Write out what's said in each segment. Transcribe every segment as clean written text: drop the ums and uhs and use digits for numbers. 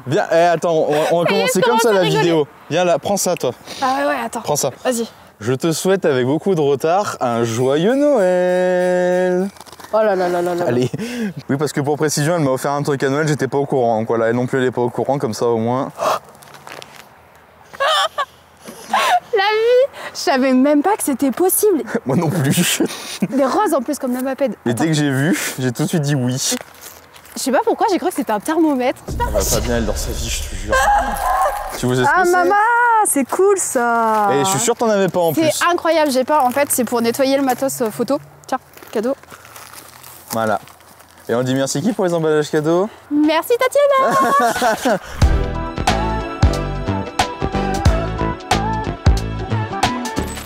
Viens, attends, on va commencer comme ça la vidéo. Viens là, prends ça toi. Ah ouais, attends. Prends ça. Vas-y. Je te souhaite avec beaucoup de retard un joyeux Noël. Oh là là là là là. Allez. Oui, parce que pour précision, elle m'a offert un truc à Noël, j'étais pas au courant. Donc voilà, elle non plus, elle est pas au courant, comme ça au moins. La vie. Je savais même pas que c'était possible. Moi non plus. Des roses en plus comme la maped. Et dès que j'ai vu, j'ai tout de suite dit oui. Je sais pas pourquoi, j'ai cru que c'était un thermomètre. Elle va pas bien elle dans sa vie, je te jure. Tu vois ce que Ah c'est? maman, c'est cool ça. Et je suis sûr que t'en avais pas en plus. C'est incroyable, j'ai pas. En fait, c'est pour nettoyer le matos photo. Tiens, cadeau. Voilà. Et on dit merci qui pour les emballages cadeaux? Merci Tatiana.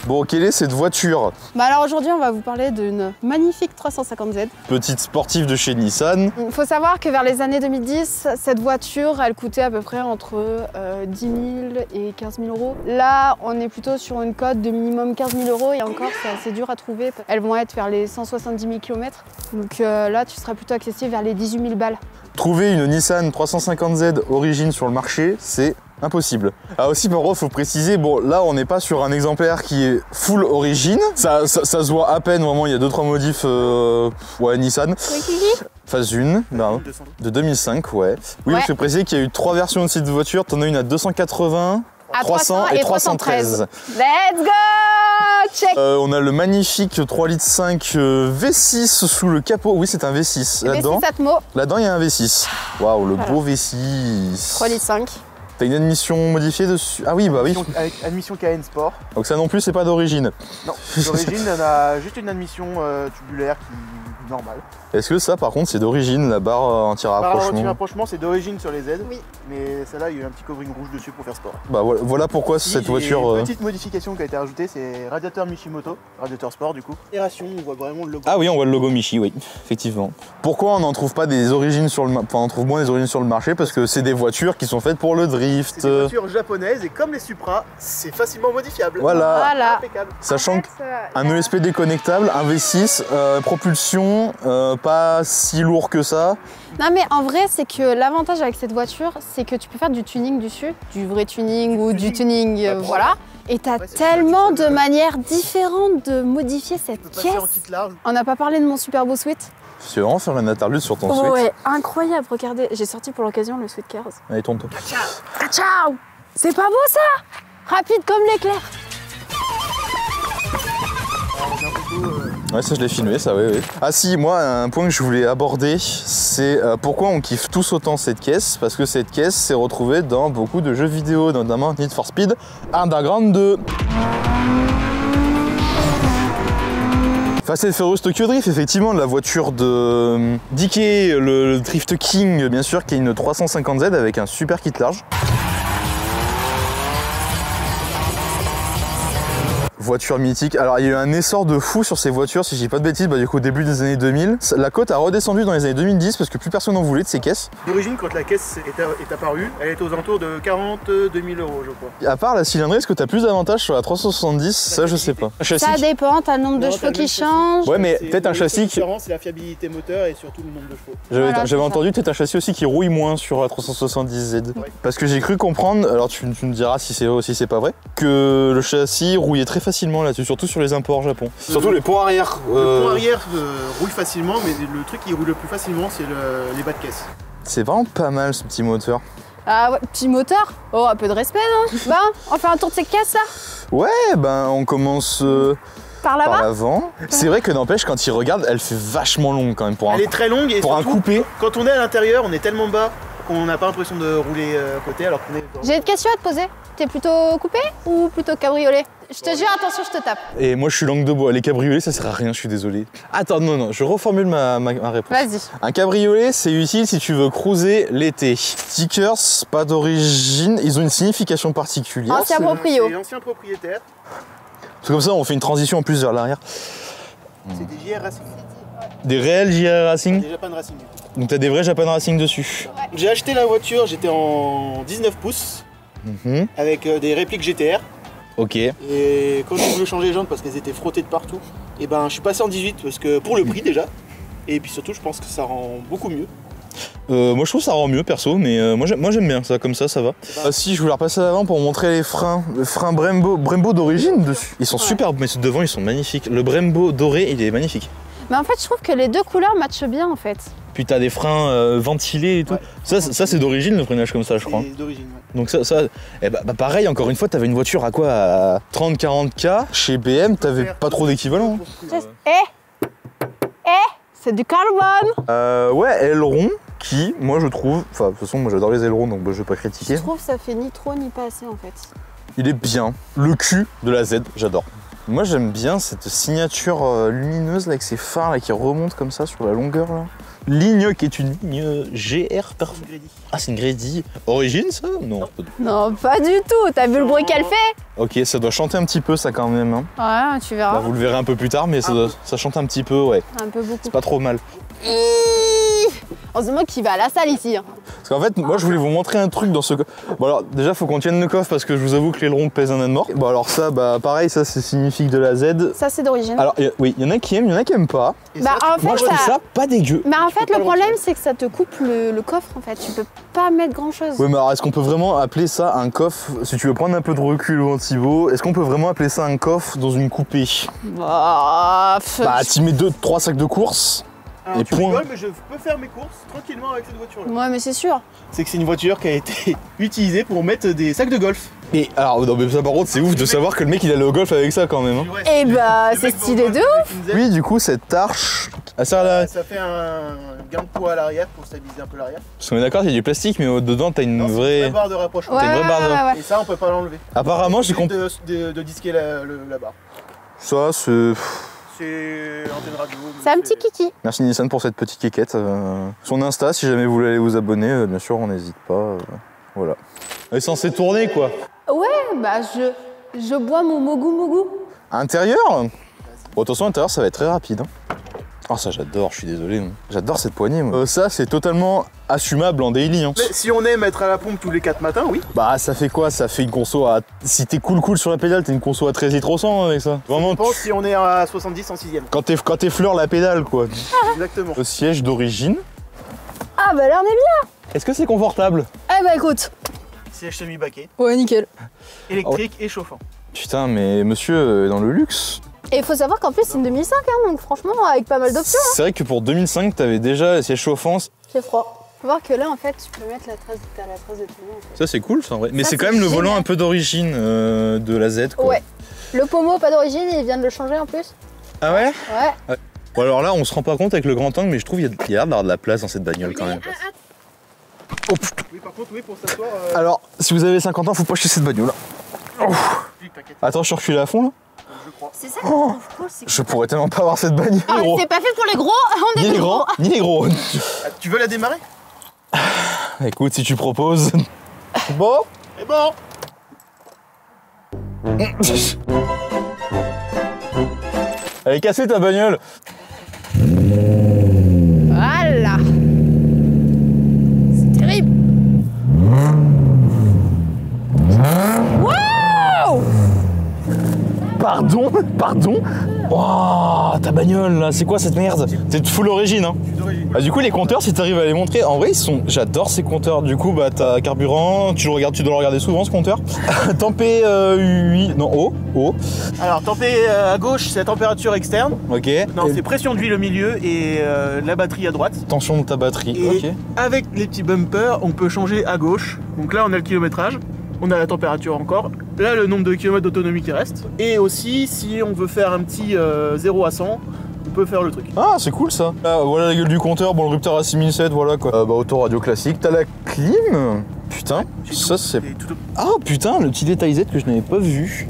Bon, quelle est cette voiture? Bah alors aujourd'hui, on va vous parler d'une magnifique 350Z. Petite sportive de chez Nissan. Il faut savoir que vers les années 2010, cette voiture, elle coûtait à peu près entre 10 000 et 15 000 euros. Là, on est plutôt sur une cote de minimum 15 000 euros et encore, c'est assez dur à trouver. Elles vont être vers les 170 000 km. Donc là, tu seras plutôt accessible vers les 18 000 balles. Trouver une Nissan 350Z origine sur le marché, c'est impossible. Ah aussi par contre, faut préciser, bon là on n'est pas sur un exemplaire qui est full origine. Ça se voit à peine, vraiment il y a 2-3 modifs ouais, Nissan. Phase 1, ben, de 2005, ouais. Oui, parce que préciser qu'il y a eu 3 versions de cette voiture, t'en as une à 280, à 300 et 313. Let's go! Check! On a le magnifique 3,5 litres V6 sous le capot. Oui, c'est un V6. Là-dedans, V6 Atmo. Là-dedans, il y a un V6. Waouh, le beau V6. 3,5 litres. T'as une admission modifiée dessus? Ah oui, bah oui. Avec admission KN Sport. Donc ça non plus, c'est pas d'origine. Non, d'origine, on a juste une admission tubulaire qui est normale. Est-ce que ça, par contre, c'est d'origine, la barre anti-rapprochement? La anti-rapprochement, c'est d'origine sur les Z. Oui. Mais celle-là, il y a eu un petit covering rouge dessus pour faire sport. Bah voilà pourquoi cette voiture... Petite modification qui a été rajoutée, c'est radiateur Mishimoto, radiateur sport du coup. Aération, on voit vraiment le logo. Ah oui, on voit le logo Michi, oui, effectivement. Pourquoi on n'en trouve pas des origines sur le on trouve moins des origines sur le marché? Parce que c'est des voitures qui sont faites pour le drift. C'est des voitures japonaises et comme les Supra, c'est facilement modifiable. Voilà. Impeccable. Sachant qu'un ESP déconnectable, un V6, propulsion, pas si lourd que ça. Non mais en vrai, c'est que l'avantage avec cette voiture, c'est que tu peux faire du tuning dessus, du vrai tuning ou du tuning, voilà. Et t'as tellement de manières différentes de modifier cette caisse. On n'a pas parlé de mon super beau sweat. Tu veux vraiment faire une interlude sur ton sweat? Ouais, incroyable, regardez. J'ai sorti pour l'occasion le sweat Cars. Allez, tourne-toi. Ciao! C'est pas beau ça? Rapide comme l'éclair. Ouais, ça je l'ai filmé, ça, oui, oui. Ah si, moi, un point que je voulais aborder, c'est pourquoi on kiffe tous autant cette caisse. Parce que cette caisse s'est retrouvée dans beaucoup de jeux vidéo, notamment Need for Speed Underground 2. Fast and Furious Tokyo Drift, effectivement, la voiture de Dickey, le Drift King, bien sûr, qui est une 350Z avec un super kit large. Voiture mythique. Alors il y a eu un essor de fou sur ces voitures, si je dis pas de bêtises, bah, du coup au début des années 2000. La cote a redescendu dans les années 2010 parce que plus personne n'en voulait de ces caisses. D'origine, quand la caisse est apparue, elle était aux alentours de 42 000 euros, je crois. À part la cylindrée, est-ce que tu as plus d'avantages sur la 370? Ça je sais pas. Un châssis Ça dépend, t'as le nombre de chevaux qui change. Ouais, mais peut-être un châssis qui... C'est la fiabilité moteur et surtout le nombre de chevaux. J'avais entendu peut-être un châssis aussi qui rouille moins sur la 370Z. Ouais. Parce que j'ai cru comprendre, alors tu me diras si c'est vrai ou si c'est pas vrai, que le châssis rouillait très facilement là-dessus, surtout sur les imports Japon. Surtout les ponts arrière. Le pont arrière roule facilement, mais le truc qui roule le plus facilement, c'est les bas de caisse. C'est vraiment pas mal ce petit moteur. Ah ouais, petit moteur. Oh, un peu de respect, non? Bah, on fait un tour de ces caisses là? Ouais, ben on commence Par par là-bas? l'avant. C'est vrai que n'empêche, quand il regarde, elle fait vachement longue quand même pour un, Elle est très longue et pour un surtout, coupé. quand on est à l'intérieur, on est tellement bas qu'on n'a pas l'impression de rouler à côté alors qu'on est... J'ai une question à te poser. T'es plutôt coupé ou plutôt cabriolet? Je te jure, attention, je te tape. Et moi je suis langue de bois, les cabriolets ça sert à rien, je suis désolé. Attends, non, je reformule ma réponse. Vas-y. Un cabriolet c'est utile si tu veux cruiser l'été. Stickers, pas d'origine, ils ont une signification particulière. Ancien c'est- proprio. C'est l'ancien propriétaire, C'est comme ça, on fait une transition en plus vers l'arrière. c'est des JR Racing. Des réels JR Racing, Des Japan Racing. du coup. donc t'as des vrais Japan Racing dessus. J'ai acheté la voiture, j'étais en 19 pouces Mhm. avec des répliques GTR. Ok. Et quand j'ai voulu changer les jantes parce qu'elles étaient frottées de partout, et ben je suis passé en 18 parce que pour le prix déjà. Et puis surtout je pense que ça rend beaucoup mieux. Moi je trouve ça rend mieux perso, mais moi j'aime bien ça, comme ça va. Si, je voulais repasser à l'avant pour montrer les freins. Le frein Brembo d'origine dessus. Ils sont superbes, mais devant ils sont magnifiques. Le Brembo doré, il est magnifique. Mais en fait, je trouve que les deux couleurs matchent bien en fait. Puis t'as des freins ventilés et tout. Ouais. Ça c'est d'origine le freinage comme ça, je crois. C'est d'origine, ouais. Donc ça pareil, encore une fois, t'avais une voiture à quoi, à 30-40K. Chez BM, t'avais pas trop d'équivalent. C'est du carbone. Ouais, aileron qui, moi je trouve, enfin de toute façon moi j'adore les ailerons donc je vais pas critiquer. Je trouve que ça fait ni trop ni pas assez en fait. Il est bien. Le cul de la Z, j'adore. Moi j'aime bien cette signature lumineuse là, avec ces phares là, qui remontent comme ça sur la longueur là. Ligne qui est une ligne GR parfaite. Ah, c'est une Grady. Origine ça? Non. Non, pas du tout. T'as vu le bruit qu'elle fait? Ok, ça doit chanter un petit peu ça quand même. Hein. Ouais, tu verras. Bah, vous le verrez un peu plus tard, mais ça chante un petit peu, ouais. Un peu beaucoup. C'est pas trop mal. Heureusement qu'il va à la salle ici. Hein. Parce qu'en fait, moi je voulais vous montrer un truc dans ce coffre. Bon alors déjà faut qu'on tienne le coffre parce que je vous avoue que l'aileron pèse un âne mort. Bon alors ça, bah pareil, ça c'est signifique de la Z. Ça c'est d'origine. Alors oui, il y en a qui aiment, il y en a qui aiment pas. Bah en fait, moi je trouve ça pas dégueu. Mais en fait le problème c'est que ça te coupe le coffre en fait. Tu peux pas mettre grand chose. Oui mais alors est-ce qu'on peut vraiment appeler ça un coffre? Si tu veux prendre un peu de recul au Thibaut, est-ce qu'on peut vraiment appeler ça un coffre dans une coupée? Bah tu mets 2-3 sacs de course. Alors, et tu point. rigoles, mais je peux faire mes courses tranquillement avec cette voiture-là. Ouais mais c'est sûr. C'est que c'est une voiture qui a été utilisée pour mettre des sacs de golf. Et alors non mais ça par contre c'est ouf de savoir que le mec il allait au golf avec ça quand même. Hein. Et bah c'est stylé de ouf. Oui du coup cette arche, elle sert à la... Ça fait un gain de poids à l'arrière pour stabiliser un peu l'arrière. Parce qu'on est d'accord, il y a du plastique mais dedans t'as une Non, c'est vraie... une vraie barre de rapprochement. T'as une vraie barre de... Et ça on peut pas l'enlever. Apparemment j'ai compris... De disquer la barre. Ça c'est... C'est antenne radio. C'est un petit kiki. Merci Nissan pour cette petite quéquette. Son Insta, si jamais vous voulez aller vous abonner, bien sûr, on n'hésite pas. Voilà. Elle est censée tourner, quoi. Ouais, bah je bois mon mogu. Intérieur? Bon, attention, intérieur, ça va être très rapide. Hein. Oh, ça, j'adore, je suis désolé. J'adore cette poignée, moi. Ça, c'est totalement assumable en daily. Hein. Mais si on aime être à la pompe tous les 4 matins, oui. Bah, ça fait quoi? Ça fait une conso à... Si t'es cool sur la pédale, t'es une conso à 13 litres au 100 avec ça. Vraiment, Je pense si on est à 70 en 6ème. Quand t'effleures la pédale, quoi. Exactement. Le siège d'origine. Ah bah là on est bien. Est-ce que c'est confortable? Eh bah écoute. Siège semi-baquet, Ouais nickel. électrique et chauffant. Putain, mais monsieur, dans le luxe. Et il faut savoir qu'en plus c'est une 2005 hein, donc franchement avec pas mal d'options. C'est vrai que pour 2005, t'avais déjà les sièges chauffants. C'est froid. Faut voir que là en fait tu peux mettre la trace de pneu en fait. Ça c'est cool ça en vrai. Mais Ça, c'est quand c'est même le génial. volant un peu d'origine de la Z quoi. Ouais. Le pommeau pas d'origine et ils viennent de le changer en plus. Ah ouais? Ouais. Bon alors là on se rend pas compte avec le grand angle mais je trouve qu'il y a l'air d'avoir de la place dans cette bagnole quand même. Oh putain. Oui, par contre, oui, pour s'asseoir. Alors si vous avez 50 ans faut pas acheter cette bagnole là. Oh. T'inquiète, Attends je suis reculé à fond là. je crois. C'est ça que je trouve cool, c'est que... Je pourrais tellement pas avoir cette bagnole. Ah, gros. c'est pas fait pour les gros, on est Ni les des grands, ni les gros. Ah, tu veux la démarrer? Écoute si tu proposes. Bon. Et bon. Elle est cassée ta bagnole. Voilà. C'est terrible. Wow. Pardon. Waouh, ta bagnole là, c'est quoi cette merde? C'est full origine hein. D'origine. Ah, du coup les compteurs si t'arrives à les montrer, en vrai ils sont... J'adore ces compteurs, du coup bah t'as carburant, tu dois le regarder souvent ce compteur. Tempé 8, non haut. Alors, tempé à gauche, c'est la température externe. Ok. Non, Et c'est pression d'huile au milieu et la batterie à droite. tension de ta batterie, Et ok. avec les petits bumpers, on peut changer à gauche. Donc là, on a le kilométrage, on a la température encore. Là, le nombre de kilomètres d'autonomie qui reste. Et aussi, si on veut faire un petit 0 à 100, on peut faire le truc. Ah c'est cool ça. Là, voilà la gueule du compteur, bon le Ruptor à 6007, voilà quoi. Bah autoradio classique, t'as la clim. Putain, ça c'est... Et tout- Ah putain, le petit détail Z que je n'avais pas vu.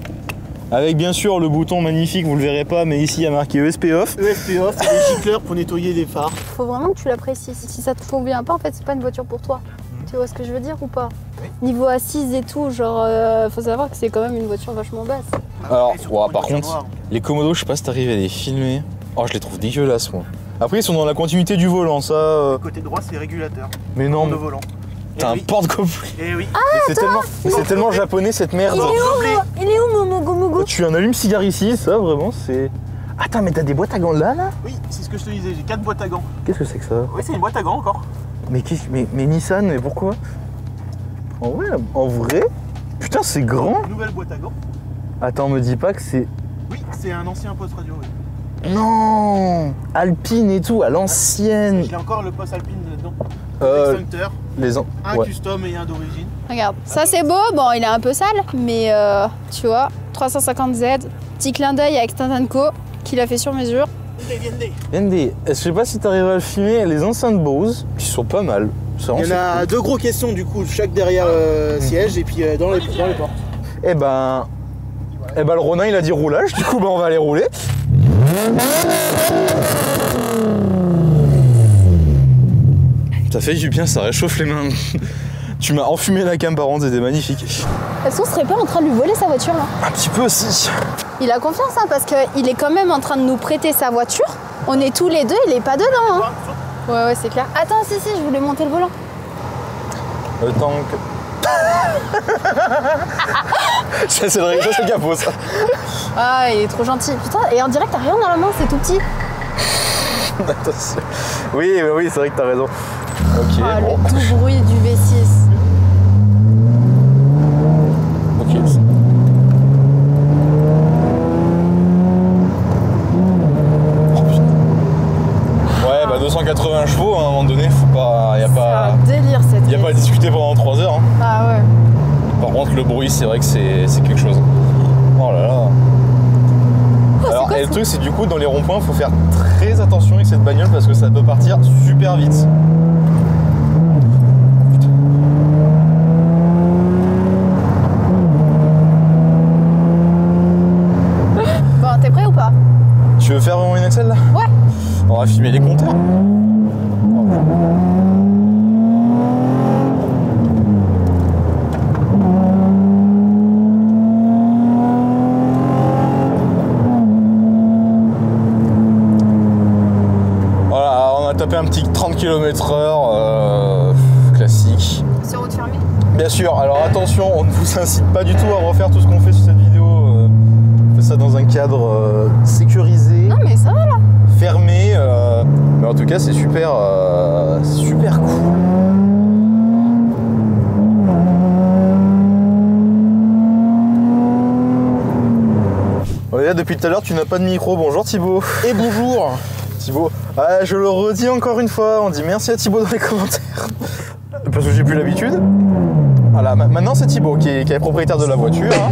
Avec bien sûr le bouton magnifique, vous le verrez pas, mais ici il y a marqué ESP off. ESP off, et des gicleurs pour nettoyer les phares. Faut vraiment que tu l'apprécies. Si ça te convient pas, en fait, c'est pas une voiture pour toi. Tu vois ce que je veux dire ou pas? Niveau assise et tout, genre, faut savoir que c'est quand même une voiture vachement basse. Alors, Et surtout ouah, pour par une voiture contre, noire. les commodos, je sais pas si t'arrives à les filmer. Oh, je les trouve dégueulasses, moi. Après, ils sont dans la continuité du volant, ça. Côté droit, c'est régulateur. Mais non, de mais volant. t'as un porte-coffre. Et oui. Mais c'est tellement japonais cette merde. Il est où mon Mogo? Tu as un allume-cigare ici, ça vraiment, c'est. Attends, mais t'as des boîtes à gants là Oui, c'est ce que je te disais, j'ai 4 boîtes à gants. Qu'est-ce que c'est que ça? Oui, c'est une boîte à gants encore. mais Nissan, mais pourquoi? En vrai, putain, c'est grand. Nouvelle boîte à gants. Attends, me dis pas que c'est... Oui, c'est un ancien poste radio, oui. Non, Alpine et tout, à l'ancienne. J'ai encore le poste Alpine dedans. Extincteur, un custom et un d'origine. Regarde, ça c'est beau, bon il est un peu sale, mais tu vois, 350Z, petit clin d'œil avec Stantanco, qu'il a fait sur mesure. Viendez, je sais pas si t'arrives à le filmer, les enceintes Bose, qui sont pas mal. Il y en a deux gros caissons du coup, chaque derrière siège et puis dans les portes. Eh ben, le Ronin il a dit roulage, du coup on va aller rouler. Ça fait du bien, ça réchauffe les mains. Tu m'as enfumé la cam par contre, c'était magnifique. Est-ce qu'on serait pas en train de lui voler sa voiture là? Un petit peu aussi. Il a confiance hein, parce qu'il est quand même en train de nous prêter sa voiture. On est tous les deux, il est pas dedans. Hein. Ouais, c'est clair. Attends, si, je voulais monter le volant. Le tank. Ça c'est le capot ça. Ah, il est trop gentil. Putain, et en direct, t'as rien dans la main, c'est tout petit. Attention. Oui, c'est vrai que t'as raison. Ok, bon. bon. Le doux bruit du V6. Ok. Oh, putain. Ouais, bah 280 chevaux, hein, à un moment donné, faut pas... C'est un délire cette Y a pas à discuter pendant 3 heures. Hein. Ah ouais. Par contre, le bruit, c'est vrai que c'est quelque chose. Oh là là. Alors, et le truc, c'est du coup, dans les ronds-points, il faut faire très attention avec cette bagnole parce que ça peut partir super vite. Bon, t'es prêt ou pas? Tu veux faire vraiment une Excel là? Ouais. On va filmer les compteurs. Taper un petit 30 km/h classique. Sur route fermée? Bien sûr, alors attention, on ne vous incite pas du tout à refaire tout ce qu'on fait sur cette vidéo. On fait ça dans un cadre sécurisé. Non mais ça va là. Fermé. Mais en tout cas c'est super cool. Là, depuis tout à l'heure tu n'as pas de micro. Bonjour Thibaut. Et bonjour Thibaut. Je le redis encore une fois, on dit merci à Thibaut dans les commentaires. Parce que j'ai plus l'habitude. Voilà, maintenant c'est Thibaut qui est propriétaire de la voiture. Hein.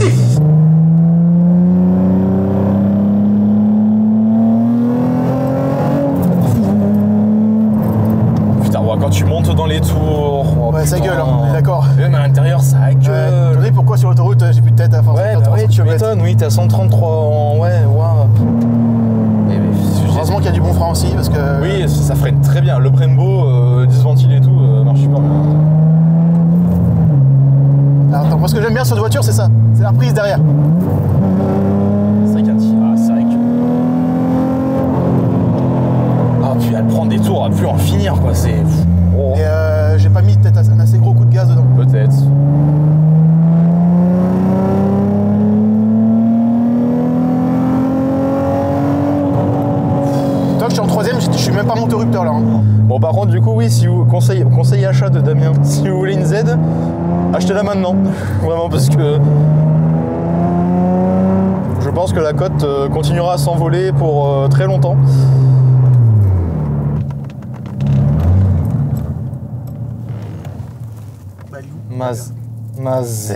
Putain, quand tu montes dans les tours... Oh, ouais, ça gueule, hein, on est d'accord. Même à l'intérieur, ça gueule. Tu sais pourquoi sur l'autoroute j'ai plus de tête à force. Ouais, bah ouais, tu m'étonnes, oui, t'es à 133 en... Ouais, waouh. Heureusement qu'il y a du bon frein aussi parce que... Oui, ça freine très bien. Le Brembo, 10 ventiles et tout, marche super bien. Alors, attends, moi ce que j'aime bien sur cette voiture c'est ça, c'est la reprise derrière. C'est vrai c'est vrai que... Ah, puis elle prend des tours à plus en finir quoi, c'est... Oh. Et j'ai pas mis peut-être un assez gros coup de gaz dedans. Peut-être. Je suis en troisième, je suis même pas monté au rupteur là. Hein. Bon par contre du coup oui, si vous conseil achat de Damien, si vous voulez une Z, achetez-la maintenant. Vraiment parce que je pense que la cote continuera à s'envoler pour très longtemps. Ma Z.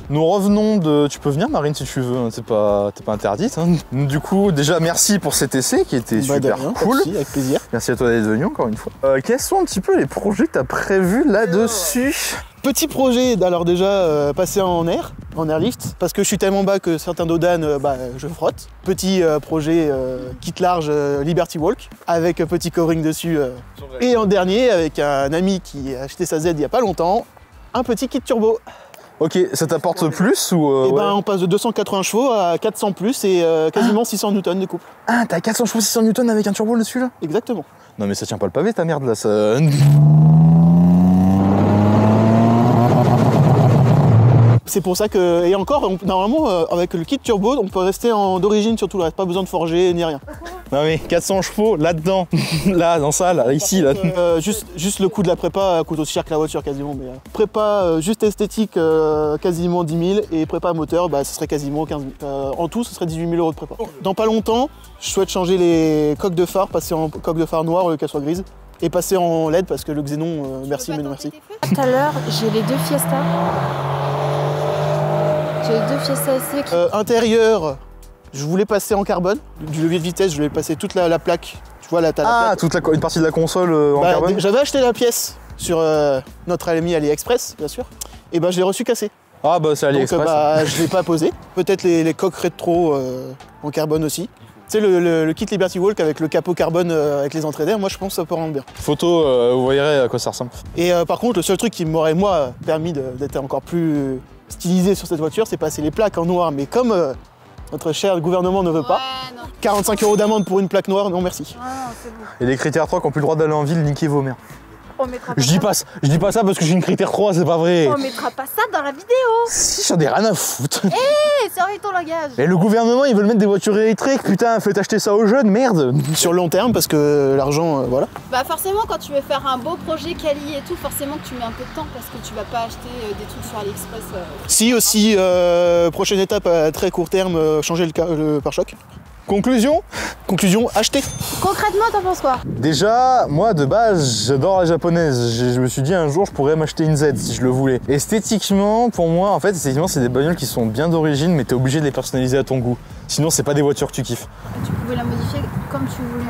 Nous revenons de... Tu peux venir Marine si tu veux, t'es pas interdite. Hein. Du coup, déjà merci pour cet essai qui était super cool. Merci, avec plaisir. Merci à toi d'être venu encore une fois. Quels sont un petit peu les projets que tu as prévus là-dessus? Petit projet, alors déjà passer en airlift, parce que je suis tellement bas que certains dodanes, je frotte. Petit projet kit large Liberty Walk, avec un petit covering dessus. Et en dernier, avec un ami qui a acheté sa Z il y a pas longtemps, un petit kit turbo. Ok, ça t'apporte plus ou Eh ben, on passe de 280 chevaux à 400 plus et quasiment 600 newtons de couple. Ah, t'as 400 chevaux 600 newtons avec un turbo dessus là? Exactement. Non mais ça tient pas le pavé ta merde là, ça... C'est pour ça que, et encore, normalement avec le kit turbo, on peut rester d'origine surtout, là, pas besoin de forger ni rien. Non mais 400 chevaux là-dedans, là, dans ça, là, ici, là. Juste le coût de la prépa coûte aussi cher que la voiture quasiment. Mais, prépa juste esthétique, quasiment 10 000 et prépa moteur, bah, ce serait quasiment 15 000. En tout, ce serait 18 000 € de prépa. Dans pas longtemps, je souhaite changer les coques de phare, passer en coque de phare noire au lieu qu'elle soit grise. Et passer en LED parce que le xénon, merci mais non merci. Tout à l'heure, j'ai les deux Fiesta. J'ai les deux Fiesta SC. Intérieur, je voulais passer en carbone. Du levier de vitesse, je voulais passer toute la plaque. Tu vois là, t'as la plaque. Toute une partie de la console en carbone. J'avais acheté la pièce sur notre ami AliExpress, bien sûr. Et bah je l'ai reçu cassé. Ah bah c'est AliExpress. Donc je l'ai pas posé. Peut-être les coques rétro en carbone aussi. Tu sais, le kit Liberty Walk avec le capot carbone avec les entrées d'air, moi je pense que ça peut rendre bien. Photo, vous verrez à quoi ça ressemble. Et par contre, le seul truc qui m'aurait, moi, permis d'être encore plus stylisé sur cette voiture, c'est passer les plaques en noir. Mais comme notre cher gouvernement ne veut pas, 45 € d'amende pour une plaque noire, non merci. Ah, non, c'est bon. Et les critères 3 qui n'ont plus le droit d'aller en ville, niquez vos mères. On mettra pas Je dis pas ça parce que j'ai une critère 3, c'est pas vrai. On mettra pas ça dans la vidéo. Si, j'en ai rien à foutre. Hé, surveille ton langage. Et le gouvernement, ils veulent mettre des voitures électriques, putain, faites acheter ça aux jeunes, merde. Sur le long terme, parce que l'argent, voilà. Bah forcément, quand tu veux faire un beau projet quali et tout, forcément que tu mets un peu de temps parce que tu vas pas acheter des trucs sur AliExpress. Si aussi, prochaine étape à très court terme, changer le pare-choc. Conclusion, acheter. Concrètement, t'en penses quoi? déjà, moi de base, j'adore la japonaise. Je me suis dit un jour, je pourrais m'acheter une Z si je le voulais. Esthétiquement, pour moi, en fait, esthétiquement, c'est des bagnoles qui sont bien d'origine, mais t'es obligé de les personnaliser à ton goût. Sinon, c'est pas des voitures que tu kiffes. Tu pouvais la modifier comme tu voulais.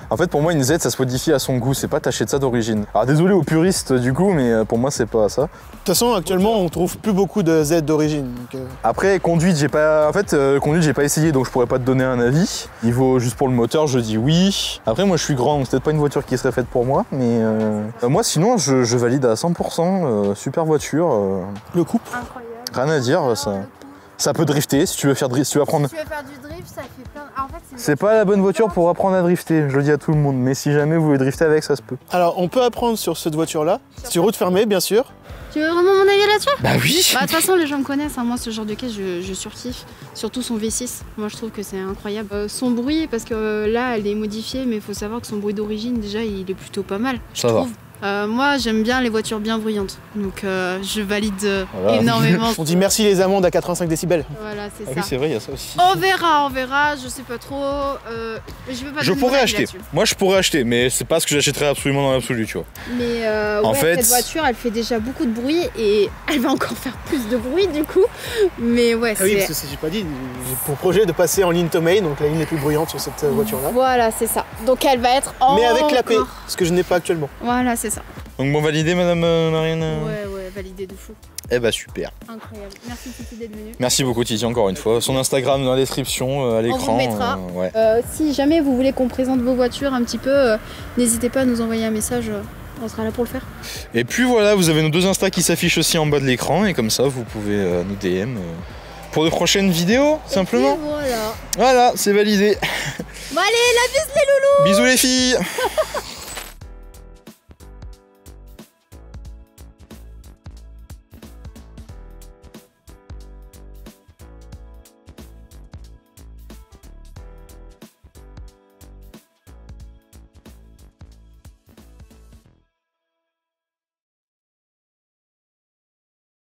En fait, pour moi, une Z, ça se modifie à son goût. C'est pas t'achètes ça d'origine. Alors désolé aux puristes du coup, mais pour moi, c'est pas ça. De toute façon, actuellement, on trouve plus beaucoup de Z d'origine. Après, conduite, j'ai pas. En fait, conduite, j'ai pas essayé, donc je pourrais pas te donner un avis. Niveau juste pour le moteur, je dis oui. Après, moi, je suis grand, donc c'est peut-être pas une voiture qui serait faite pour moi, mais moi, sinon, je valide à 100%. Super voiture. Le couple. Incroyable. Rien à dire, ça peut drifter si tu veux faire si tu veux apprendre. Si tu veux faire du drift, ça fait plein. En fait, C'est pas la bonne voiture pour apprendre à drifter, je le dis à tout le monde, mais si jamais vous voulez drifter avec, ça se peut. Alors, on peut apprendre sur cette voiture-là, sur route fermée, bien sûr. Tu veux vraiment mon avis là-dessus? Bah oui. Bah de toute façon les gens me connaissent, hein. Moi ce genre de caisse je surkiffe, surtout son V6, moi je trouve que c'est incroyable. Son bruit, parce que là elle est modifiée, mais il faut savoir que son bruit d'origine déjà il est plutôt pas mal, je trouve. Moi j'aime bien les voitures bien bruyantes, donc je valide énormément. On dit merci les amendes à 85 décibels. Voilà, c'est ça. Oui, c'est vrai, il y a ça aussi. On verra, je sais pas trop. Je veux pas Je donner pourrais mon avis acheter. là-dessus. Moi, je pourrais acheter, mais c'est pas ce que j'achèterais absolument dans l'absolu, tu vois. Mais En ouais, fait- cette voiture, elle fait déjà beaucoup de bruit et elle va encore faire plus de bruit du coup. Mais ouais, Ah oui, parce que j'ai pas dit, j'ai pour projet de passer en ligne Tomei, donc la ligne les plus bruyante sur cette voiture-là. Voilà, c'est ça. Donc elle va être en. Mais avec la paix, ce que je n'ai pas actuellement. Voilà, c'est ça. Donc bon, validé, madame Marianne. Ouais, validé de fou. Eh bah super. Incroyable. Merci Titi d'être venue. Merci beaucoup Titi encore une fois. Son Instagram dans la description, à l'écran. vous le mettra. Ouais. Si jamais vous voulez qu'on présente vos voitures un petit peu, n'hésitez pas à nous envoyer un message. On sera là pour le faire. Et puis voilà, vous avez nos deux Insta qui s'affichent aussi en bas de l'écran et comme ça vous pouvez nous DM pour de prochaines vidéos, simplement. Et voilà. Voilà, c'est validé. Bon allez, la bise les loulous. Bisous les filles.